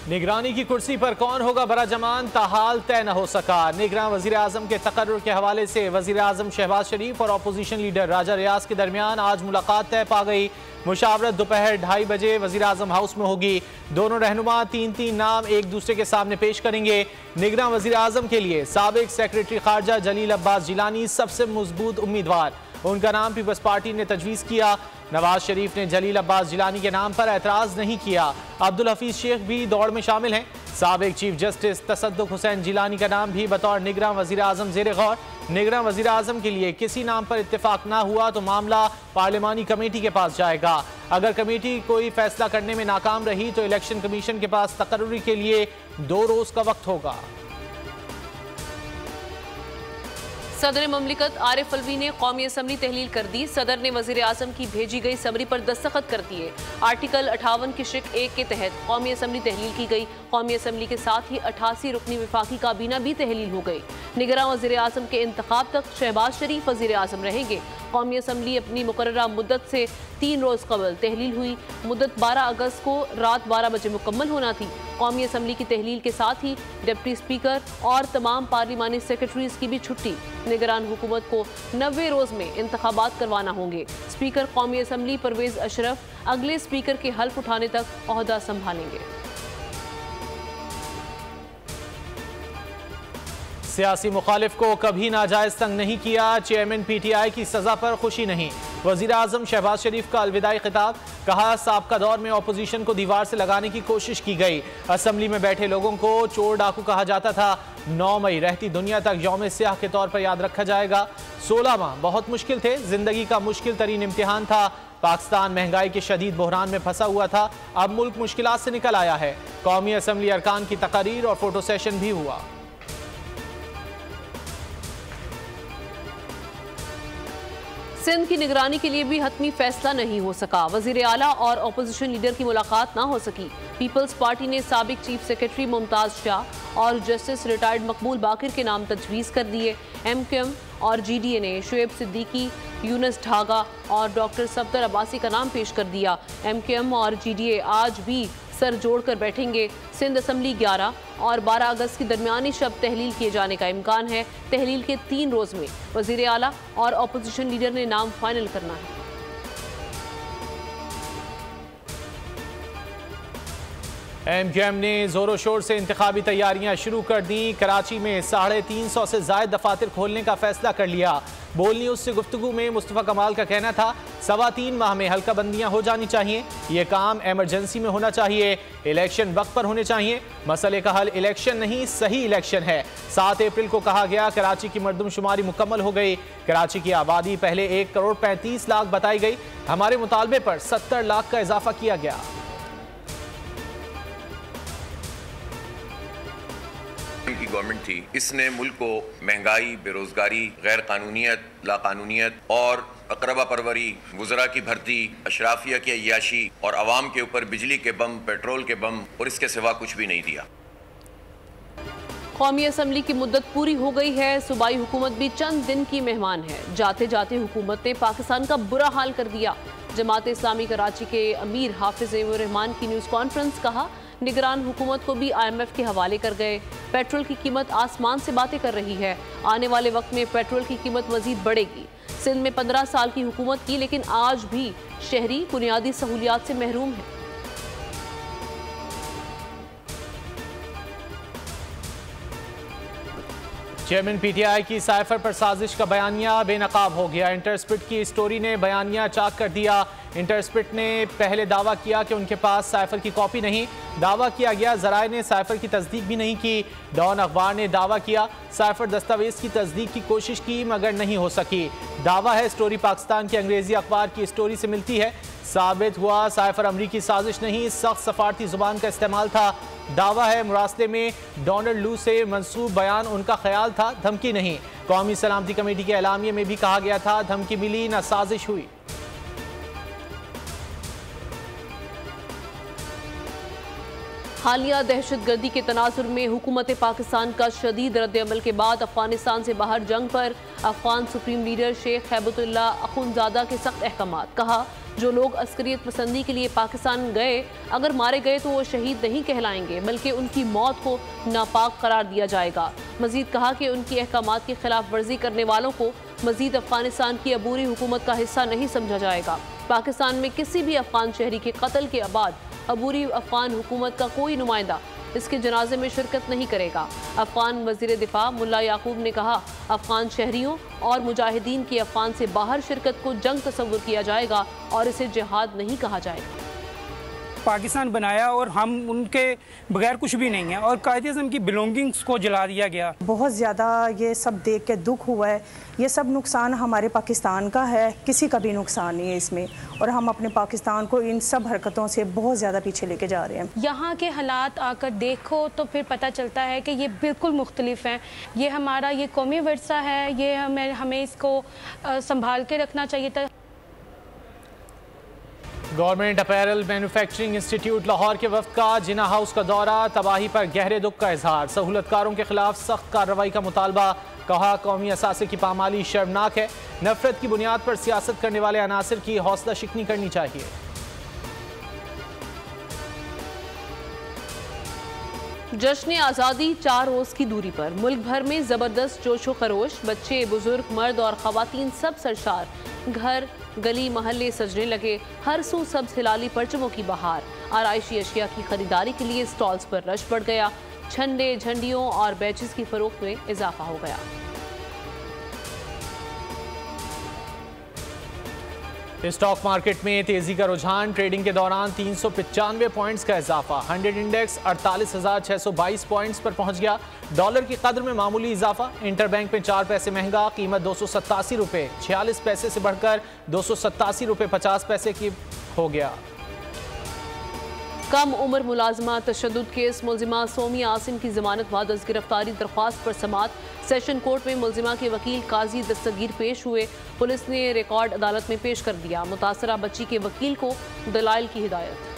निगरानी की कुर्सी पर कौन होगा बड़ा जमान, ताहाल तय न हो सका। निगरान वजीर आजम के तकर्रुर के हवाले से वजीर आजम शहबाज शरीफ और अपोजिशन लीडर राजा रियाज के दरमियान आज मुलाकात तय पा गई। मुशावरत दोपहर 2:30 बजे वजीर आजम हाउस में होगी। दोनों रहनुमा 3-3 नाम एक दूसरे के सामने पेश करेंगे। निगरान वजीर आजम के लिए साबिक सेक्रेटरी खारजा जलील अब्बास जिलानी सबसे मजबूत उम्मीदवार, उनका नाम पीपल्स पार्टी ने तजवीज़ किया। नवाज शरीफ ने जलील अब्बास जिलानी के नाम पर एतराज़ नहीं किया। अब्दुल हफीज शेख भी दौड़ में शामिल हैं। साबिक चीफ जस्टिस तसद्दुक हुसैन जिलानी का नाम भी बतौर निगरान वजीर आजम ज़ेर गौर। निगरान वजीर आजम के लिए किसी नाम पर इत्तेफाक ना हुआ तो मामला पार्लिमानी कमेटी के पास जाएगा। अगर कमेटी कोई फैसला करने में नाकाम रही तो इलेक्शन कमीशन के पास तकर्रुरी के लिए 2 रोज़ का वक्त होगा। सदर ममलिकत आरिफ अलवी ने कौमी असम्बली तहलील कर दी। सदर ने वजीर आजम की भेजी गई समरी पर दस्तखत कर दिए। आर्टिकल 58 की शिक 1 के तहत कौमी असम्बली तहलील की गई। कौमी असम्बली के साथ ही 88 रुकनी वफाकी काबीना भी तहलील हो गई। निगरान वजीर आजम के इंतखाब तक शहबाज शरीफ वजीर आजम रहेंगे। कौमी असम्बली अपनी मुकर्ररा मुद्दत से 3 रोज़ कबल तहलील हुई। मुद्दत 12 अगस्त को रात 12 बजे मुकम्मल होना थी। कौमी असम्बली की तहलील के साथ ही डिप्टी स्पीकर और तमाम पार्लिमानी सेक्रेटरीज की भी छुट्टी। निगरान हुकूमत को 90 रोज़ में इंतखाबात करवाना होंगे। स्पीकर कौमी असम्बली परवेज अशरफ अगले स्पीकर के हल्फ उठाने तक ओहदा संभालेंगे। सियासी मुखालिफ को कभी नाजायज तंग नहीं किया। चेयरमैन PTI की सजा पर खुशी नहीं। वजीर आजम शहबाज शरीफ का अलविदाई खिताब, कहा साबका दौर में अपोजिशन को दीवार से लगाने की कोशिश की गई। असम्बली में बैठे लोगों को चोर डाकू कहा जाता था। 9 मई रहती दुनिया तक यौम सियाह के तौर पर याद रखा जाएगा। 16 माह बहुत मुश्किल थे, जिंदगी का मुश्किल तरीन इम्तिहान था। पाकिस्तान महंगाई के शदीद बहरान में फंसा हुआ था, अब मुल्क मुश्किलात से निकल आया है। कौमी असम्बली अरकान की तकारीर और फोटो सेशन भी हुआ। सिंध की निगरानी के लिए भी हतमी फैसला नहीं हो सका। वजीर आला और अपोजिशन लीडर की मुलाकात ना हो सकी। पीपल्स पार्टी ने साबिक चीफ सेक्रेटरी मुमताज शाह और जस्टिस रिटायर्ड मकबूल बाकिर के नाम तजवीज़ कर दिए। MQM और GDA ने शुएब सिद्दीकी, यूनुस ढागा और डॉक्टर सफदर अब्बासी का नाम पेश कर दिया। MQM और GDA आज भी सर जोड़कर बैठेंगे। सिंध असम्बली 11 और 12 अगस्त की दरमियानी शब तहलील किए जाने का इम्कान है। तहलील के 3 रोज़ में वज़ीर आला और अपोजिशन लीडर ने नाम फाइनल करना है। MQM ने जोरों शोर से इंतखाबी तैयारियां शुरू कर दी। कराची में 350 से ज़ायद दफातर खोलने का फैसला कर लिया। बोल न्यूज़ से गुफ्तगू में मुस्तफ़ा कमाल का कहना था 3.25 माह में हल्का बंदियाँ हो जानी चाहिए। ये काम एमरजेंसी में होना चाहिए। इलेक्शन वक्त पर होने चाहिए। मसले का हल इलेक्शन नहीं, सही इलेक्शन है। 7 अप्रैल को कहा गया कराची की मरदमशुमारी मुकम्मल हो गई। कराची की आबादी पहले 1 करोड़ 35 लाख बताई गई। हमारे मुतालबे पर 70 लाख का इजाफा किया गया। की गवर्नमेंट थी, इसने मुल्क को महंगाई, बेरोजगारी, गैर कानूनियत, लाकानूनियत और अकरबा परवरी, वुज़रा की भर्ती, अशराफिया की अय्याशी और अवाम के ऊपर बिजली के बम, पेट्रोल के बम और इसके सिवा कुछ भी नहीं दिया। कौमी असम्बली की मुद्दत पूरी हो गई है। सूबाई हुकूमत भी चंद दिन की मेहमान है। जाते जाते हुकूमत ने पाकिस्तान का बुरा हाल कर दिया। जमात इस्लामी कराची के अमीर हाफिज रहमान की न्यूज़ कॉन्फ्रेंस, कहा निगरान हुकूमत को भी IMF के हवाले कर गए। पेट्रोल की कीमत आसमान से बातें कर रही है। आने वाले वक्त में पेट्रोल की कीमत मजीद बढ़ेगी। सिंध में 15 साल की हुकूमत की, लेकिन आज भी शहरी बुनियादी सहूलियात से महरूम है। चेयरमैन PTI की साइफर पर साजिश का बयानिया बेनकाब हो गया। इंटरस्पिट की स्टोरी ने बयानिया चाक कर दिया। इंटरस्पिट ने पहले दावा किया कि उनके पास साइफर की कॉपी नहीं। दावा किया गया ज़राए ने साइफर की तस्दीक भी नहीं की। डॉन अखबार ने दावा किया साइफर दस्तावेज की तस्दीक की कोशिश की मगर नहीं हो सकी। दावा है स्टोरी पाकिस्तान की अंग्रेजी अखबार की स्टोरी से मिलती है। साबित हुआ साइफर अमरीकी साजिश नहीं, सख्त सफारती जुबान का इस्तेमाल था। दावा है मुरासले में डोनाल्ड लू से मंसूब बयान उनका ख्याल था, धमकी नहीं। कौमी सलामती कमेटी के एलामिये में भी कहा गया था धमकी मिली न साजिश हुई। हालिया दहशतगर्दी के तनाजुर में हुकूमत पाकिस्तान का शदीद रद्द-ए-अमल के बाद अफगानिस्तान से बाहर जंग पर अफगान सुप्रीम लीडर शेख हैबतुल्लाह अखुंज़ादा के सख्त अहकामात, कहा जो लोग अस्करियत पसंदी के लिए पाकिस्तान गए, अगर मारे गए तो वो शहीद नहीं कहलाएंगे, बल्कि उनकी मौत को नापाक करार दिया जाएगा। मजीद कहा कि उनकी अहकामात की खिलाफ वर्जी करने वालों को मजीद अफगानिस्तान की अबूरी हुकूमत का हिस्सा नहीं समझा जाएगा। पाकिस्तान में किसी भी अफगान शहरी के कत्ल के बाद अबूरी अफगान हुकूमत का कोई नुमाइंदा इसके जनाजे में शिरकत नहीं करेगा। अफगान वजीर दिफा मुल्ला याकूब ने कहा, अफगान शहरियों और मुजाहिदीन की अफगान से बाहर शिरकत को जंग तस्वुर किया जाएगा और इसे जिहाद नहीं कहा जाएगा। पाकिस्तान बनाया और हम उनके बगैर कुछ भी नहीं है और कायदे-ए-आज़म की बिलोंगिंग्स को जला दिया गया। बहुत ज़्यादा ये सब देख के दुख हुआ है। ये सब नुकसान हमारे पाकिस्तान का है, किसी का भी नुकसान नहीं है इसमें, और हम अपने पाकिस्तान को इन सब हरकतों से बहुत ज़्यादा पीछे लेके जा रहे हैं। यहाँ के हालात आकर देखो तो फिर पता चलता है कि ये बिल्कुल मुख्तलिफ हैं। ये हमारा ये कौमी विरसा है, ये हमें इसको संभाल के रखना चाहिए था। Government apparel manufacturing institute Lahore के वफ्द का जिना हाउस का दौरा, तबाही पर गहरे दुख का इजहार, सहूलतकारों के खिलाफ सख्त कार्रवाई का मुतालबा, कहा कौमी असासे की पामाली शर्मनाक है, नफरत की बुनियाद पर सियासत करने वाले अनासिर की हौसला शिकनी करनी चाहिए। जश्न आज़ादी 4 रोज की दूरी पर मुल्क भर में जबरदस्त जोशो खरोश, बच्चे, बुजुर्ग, मर्द और खवातीन सब सरशार, घर गली महल्ले सजने लगे, हर सू सब्ज हिलाली परचमों की बहार। आराइशी अशिया की खरीदारी के लिए स्टॉल्स पर रश बढ़ गया, झंडे, झंडियों और बैचेस की फरोख्त में इजाफा हो गया। स्टॉक मार्केट में तेजी का रुझान, ट्रेडिंग के दौरान 395 पॉइंट्स का इजाफा, 100 इंडेक्स 48,622 पॉइंट्स पर पहुंच गया। डॉलर की कदर में मामूली इजाफा, इंटरबैंक में 4 पैसे महंगा, कीमत 287 रुपये 46 पैसे से बढ़कर 287 रुपये 50 पैसे की हो गया। कम उम्र मुलाजमा तशद्दुद केस, मुलजिमा सोमिया आसिम की जमानत बाद गिरफ्तारी दरख्वास्त पर समात, सेशन कोर्ट में मुलजिमा के वकील काजी दस्तगीर पेश हुए, पुलिस ने रिकॉर्ड अदालत में पेश कर दिया, मुतासरा बच्ची के वकील को दलाइल की हिदायत।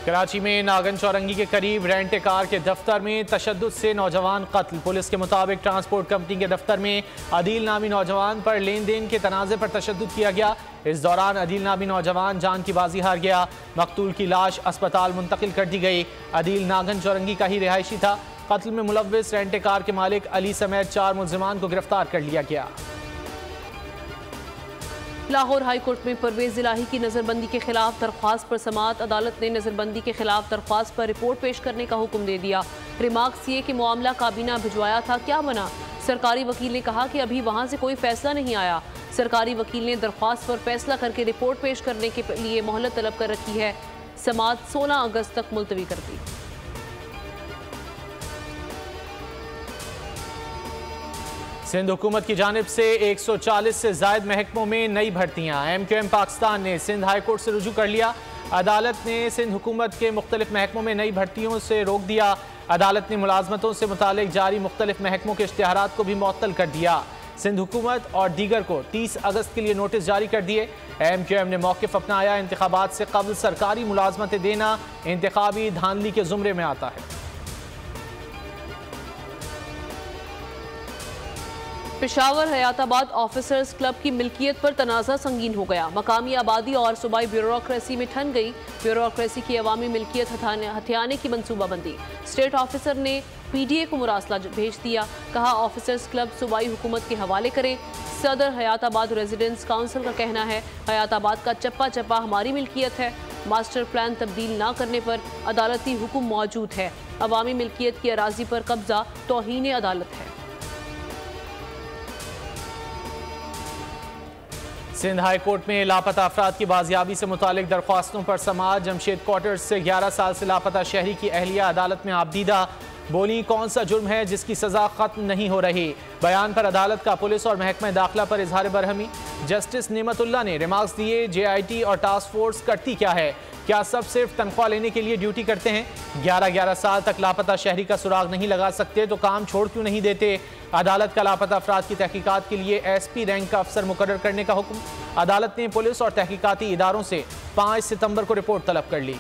कराची में नागन चौरंगी के करीब रेंट कार के दफ्तर में तशद्दुद से नौजवान कत्ल, पुलिस के मुताबिक ट्रांसपोर्ट कंपनी के दफ्तर में अदील नामी नौजवान पर लेन देन के तनाज़े पर तशद्दुद किया गया। इस दौरान अदील नामी नौजवान जान की बाजी हार गया, मकतूल की लाश अस्पताल मुंतकिल कर दी गई। अदील नागन चौरंगी का ही रिहायशी था। कत्ल में मुलव्विस रेंट कार के मालिक अली समेत 4 मुलजिमान को गिरफ्तार कर लिया गया। लाहौर हाई कोर्ट में परवेज इलाही की नज़रबंदी के खिलाफ दरख्वास्त पर समात, अदालत ने नज़रबंदी के खिलाफ दरख्वास्त पर रिपोर्ट पेश करने का हुक्म दे दिया। रिमार्क्स ये कि मामला काबीना भिजवाया था, क्या बना? सरकारी वकील ने कहा कि अभी वहाँ से कोई फैसला नहीं आया। सरकारी वकील ने दरख्वास्त पर फैसला करके रिपोर्ट पेश करने के लिए मोहलत तलब कर रखी है। समात 16 अगस्त तक मुलतवी कर दी। सिंध हुकूमत की जानिब से 140 से जायद महकमों में नई भर्तियां, MQM पाकिस्तान ने सिंध हाई कोर्ट से रुजू कर लिया। अदालत ने सिंध हुकूमत के मुख्तलिफ महकमों में नई भर्तियों से रोक दिया। अदालत ने मुलाजमतों से मुतालिक जारी मुख्तलिफ महकमों के इश्तिहारात को भी मुअत्तल कर दिया। सिंध हुकूमत और दीगर को 30 अगस्त के लिए नोटिस जारी कर दिए। MQM ने मौक़िफ़ अपनाया, इंतखाबात से कबल सरकारी मुलाजमतें देना इंतखाबी धांधली के ज़ुमरे में आता है। पेशावर हयाताबाद ऑफिसर्स क्लब की मिल्कियत पर तनाज़ा संगीन हो गया, मकामी आबादी और सूबाई ब्यूरोक्रेसी में ठन गई। ब्यूरोक्रेसी की अवामी मिल्कियत हथियाने की मनसूबाबंदी। स्टेट ऑफिसर ने PDA को मुरासला भेज दिया, कहा ऑफिसर्स क्लब सूबाई हुकूमत के हवाले करें। सदर हयाताबाद रेजिडेंट्स काउंसिल का कहना है, हयाताबाद का चप्पा चप्पा हमारी मिल्कियत है, मास्टर प्लान तब्दील ना करने पर अदालती हुक्म मौजूद है। अवामी मिल्कियत की अराजी पर कब्जा तौहीन अदालत है। सिंध हाई कोर्ट में लापता अफराद की बाजियाबी से मुतालिक दरख्वास्तों पर समाअत। जमशेद क्वार्टर्स से 11 साल से लापता शहरी की अहलिया अदालत में आबदीदा, बोली कौन सा जुर्म है जिसकी सजा खत्म नहीं हो रही। बयान पर अदालत का पुलिस और महकमा दाखिला पर इजहार बरहमी। जस्टिस नेमतुल्लाह ने रिमार्क्स दिए, JIT और टास्क फोर्स करती क्या है? क्या सब सिर्फ तनख्वाह लेने के लिए ड्यूटी करते हैं? 11 साल तक लापता शहरी का सुराग नहीं लगा सकते तो काम छोड़ क्यों नहीं देते? अदालत का लापता अफराद की तहकीकात के लिए SP रैंक का अफसर मुकर्रर करने का हुक्म। अदालत ने पुलिस और तहकीकाती इदारों से 5 सितंबर को रिपोर्ट तलब कर ली।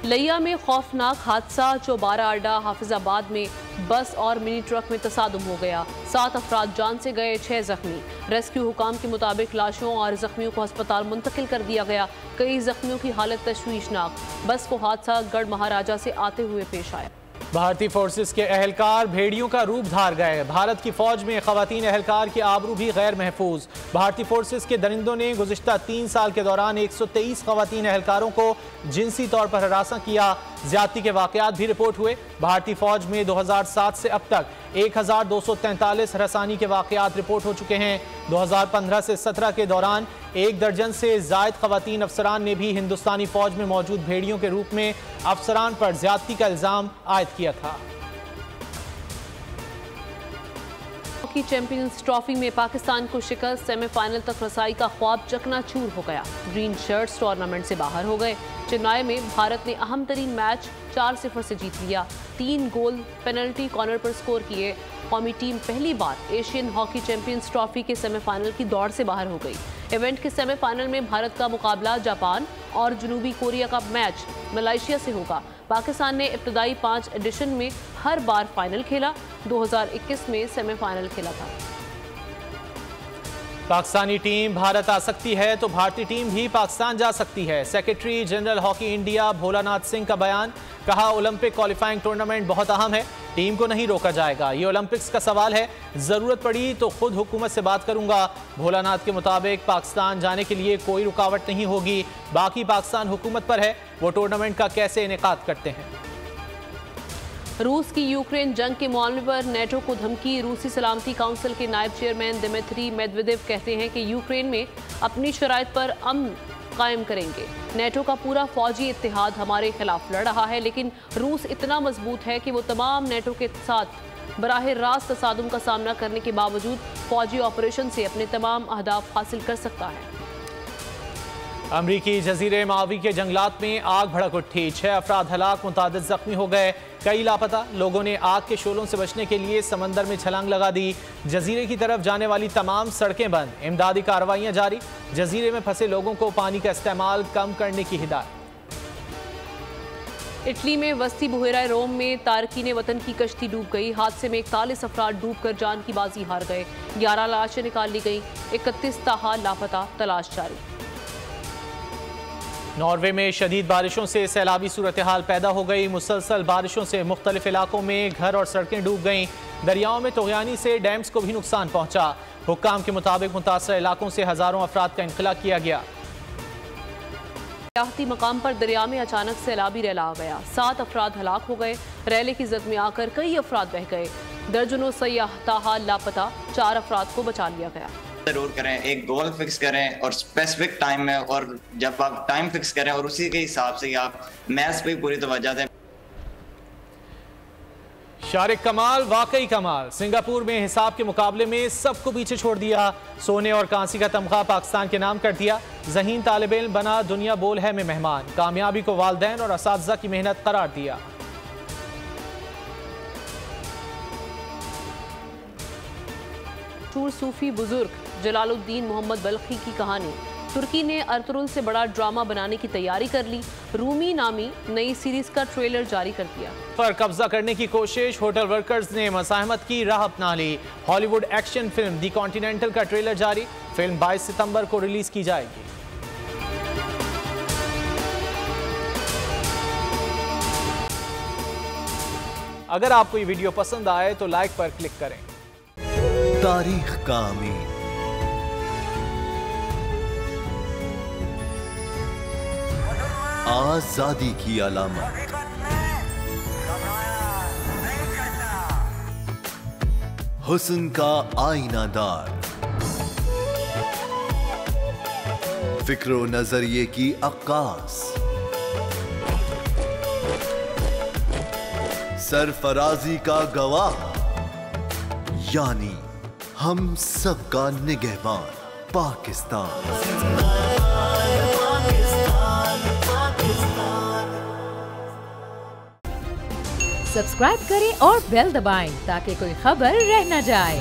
लिया में खौफनाक हादसा, चौबारा अड्डा हाफिजाबाद में बस और मिनी ट्रक में तसादुम हो गया। 7 अफराद जान से गए, 6 जख्मी। रेस्क्यू हुकाम के मुताबिक लाशों और जख्मियों को अस्पताल मुंतकिल कर दिया गया। कई जख्मियों की हालत तशवीशनाक। बस को हादसा गढ़ महाराजा से आते हुए पेश आया। भारतीय फोर्सेस के अहलकार भेड़ियों का रूप धार गए। भारत की फौज में खवातीन अहलकार की आबरू भी गैर महफूज। भारतीय फोर्सेस के दरिंदों ने गुज़िश्ता 3 साल के दौरान 123 खवातीन अहलकारों को जिनसी तौर पर हरासा किया। ज्यादती के वाकयात भी रिपोर्ट हुए। भारतीय फौज में 2007 से अब तक 1243 हरासानी के वाकयात रिपोर्ट हो चुके हैं। 2015 से 17 के दौरान 1 दर्जन से जायद खवातीन अफसरान ने भी हिंदुस्तानी फौज में मौजूद भेड़ियों के रूप में अफसरान पर ज्यादती का इल्जाम आयद किया था। हॉकी चैंपियंस ट्रॉफी में पाकिस्तान को शिकस्त, सेमीफाइनल तक रसाई का ख्वाब चकनाचूर हो गया। ग्रीन शर्ट्स टूर्नामेंट से बाहर हो गए। चेन्नई में भारत ने अहम तरीन मैच 4-0 से जीत लिया। 3 गोल पेनल्टी कॉर्नर पर स्कोर किए। कौमी टीम पहली बार एशियन हॉकी चैंपियंस ट्रॉफी के सेमीफाइनल की दौड़ से बाहर हो गई। इवेंट के सेमीफाइनल में भारत का मुकाबला जापान और जनूबी कोरिया का मैच मलेशिया से होगा। पाकिस्तान ने इब्तदाई 5 एडिशन में हर बार फाइनल खेला। 2021 में सेमीफाइनल खेला था। पाकिस्तानी टीम भारत आ सकती है तो भारतीय टीम भी पाकिस्तान जा सकती है। Secretary general hockey India Bholanath Singh का बयान। कहा, ओलंपिक क्वालिफाइंग टूर्नामेंट बहुत अहम है, टीम को नहीं रोका जाएगा। ये ओलंपिक्स का सवाल है, जरूरत पड़ी तो खुद हुकूमत से बात करूंगा। भोलानाथ के मुताबिक पाकिस्तान जाने के लिए कोई रुकावट नहीं होगी, बाकी पाकिस्तान हुकूमत पर है वो टूर्नामेंट का कैसे इनेकाद करते हैं। रूस की यूक्रेन जंग के मामले पर नेटो को धमकी। रूसी सलामती काउंसिल के नायब चेयरमैन दिमित्री मेदवेदेव कहते हैं कि यूक्रेन में अपनी शराइत पर अमन कायम करेंगे। नेटो का पूरा फौजी इत्तेहाद हमारे खिलाफ लड़ रहा है, लेकिन रूस इतना मजबूत है कि वो तमाम नेटो के साथ बराह रास्त तसादुम का सामना करने के बावजूद फौजी ऑपरेशन से अपने तमाम अहदाफ हासिल कर सकता है। अमरीकी जजीरे मावी के जंगलात में आग भड़क उठी। 6 अफराद हलाक, मुतादिद जख्मी हो गए, कई लापता। लोगों ने आग के शोलों से बचने के लिए समंदर में छलांग लगा दी। जजीरे की तरफ जाने वाली तमाम सड़कें बंद, इमदादी कार्रवाइयां जारी। जजीरे में फंसे लोगों को पानी का इस्तेमाल कम करने की हिदायत। इटली में वस्ती बुहेरा रोम में तारकीन वतन की कश्ती डूब गई। हादसे में 41 अफराद डूबकर जान की बाजी हार गए। 11 लाशें निकाल ली गई, 31 ताहाल लापता, तलाश जारी। नॉर्वे में शदीद बारिशों से सैलाबी सूरत हाल पैदा हो गई। मुसलसल बारिशों से मुख्तलिफ इलाकों में घर और सड़कें डूब गईं। दरियाओं में तोगयानी से डैम्स को भी नुकसान पहुंचा। हुक्काम के मुताबिक मुतासर इलाकों से हजारों अफराद का इंखला किया गया। सियाहती मकाम पर दरिया में अचानक सैलाबी रैला आ गया। 7 अफराद हलाक हो गए। रैले की जद में आकर कई अफराद बह गए। दर्जनों सयाह ताहाल लापता, 4 अफराद को बचा लिया गया। जरूर करें, एक गोल फिक्स करें और स्पेसिफिक टाइम में, और जब आप टाइम फिक्स करें और उसी के हिसाब से आप मैच पे पूरी तवज्जो दें। शारिक कमाल, वाकई कमाल। सिंगापुर में हिसाब के मुकाबले में सबको पीछे छोड़ दिया। सोने और कांसी का तमगा पाकिस्तान के नाम कर दिया। ज़हीन तालिब इल्म बना दुनिया बोल है में मेहमान। कामयाबी को वालिदैन और असातिज़ा की मेहनत करार दिया। सूफी बुजुर्ग जलालुद्दीन मोहम्मद बल्खी की कहानी। तुर्की ने अर्तुरुल से बड़ा ड्रामा बनाने की तैयारी कर ली। रूमी नामी नई सीरीज का ट्रेलर जारी कर दिया। पर कब्जा करने की कोशिश, होटल वर्कर्स ने मसाहमत की राह अपना ली। हॉलीवुड एक्शन फिल्म दी कॉन्टिनेंटल का ट्रेलर जारी। फिल्म 22 सितंबर को रिलीज की जाएगी। अगर आपको ये वीडियो पसंद आए तो लाइक पर क्लिक करें। तारीख का अमीन, आजादी की अलामत, हुस्न का आईनादार, फिक्रो नजरिए की अक्कास, सरफराजी का गवाह, यानी हम सबका निगहबान पाकिस्तान। सब्सक्राइब करें और बेल दबाएं ताकि कोई खबर रह न जाए।